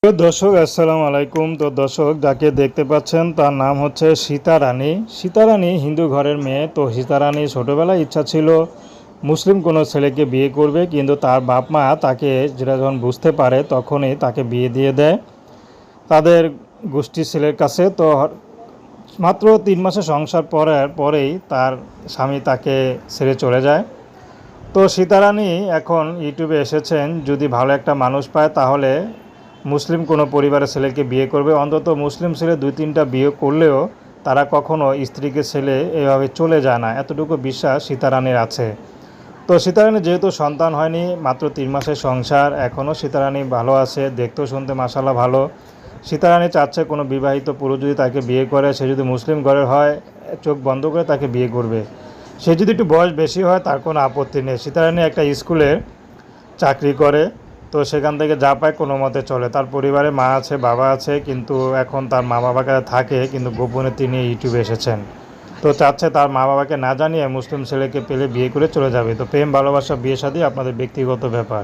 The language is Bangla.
তো দর্শক আসসালামু আলাইকুম। তো দর্শক যাকে দেখতে পাচ্ছেন তার নাম হচ্ছে সীতা রানী। সীতা রানী হিন্দু ঘরের মেয়ে। তো সীতা রানী ছোটোবেলায় ইচ্ছা ছিল মুসলিম কোনো ছেলেকে বিয়ে করবে, কিন্তু তার বাপ মা তাকে যেটা যখন বুঝতে পারে তখনই তাকে বিয়ে দিয়ে দেয় তাদের গোষ্ঠীর ছেলের কাছে। তো মাত্র 3 মাসের সংসার পরেই তার স্বামী তাকে ছেড়ে চলে যায়। তো সীতা রানী এখন ইউটিউবে এসেছেন, যদি ভালো একটা মানুষ পায় তাহলে মুসলিম কোনো পরিবারের ছেলেকে বিয়ে করবে। অন্তত মুসলিম ছেলে 2-3টা বিয়ে করলেও তারা কখনো স্ত্রীকে ছেলে এভাবে চলে যায় না, এতটুকু বিশ্বাস সীতারানীর আছে। তো সীতারানী যেহেতু সন্তান হয়নি, মাত্র 3 মাসের সংসার, এখনও সীতারানী ভালো আছে, দেখতেও শুনতে মাশাআল্লাহ ভালো। সীতারানী চাচ্ছে কোনো বিবাহিত পুরুষ যদি তাকে বিয়ে করে, সে যদি মুসলিম ঘরের হয় চোখ বন্ধ করে তাকে বিয়ে করবে। সে যদি একটু বয়স বেশি হয় তার কোনো আপত্তি নেই। সীতারানী একটা স্কুলে চাকরি করে, তো সেখান থেকে যা পায় কোনো মতে চলে। তার পরিবারে মা আছে, বাবা আছে, কিন্তু এখন তার মা বাবার কাছে থাকে, কিন্তু গোপনে তিনি ইউটিউবে এসেছেন। তো চাচ্ছে তার মা বাবাকে না জানিয়ে মুসলিম ছেলেকে পেলে বিয়ে করে চলে যাবে। তো প্রেম ভালোবাসা বিয়ে শাদী আপনাদের ব্যক্তিগত ব্যাপার।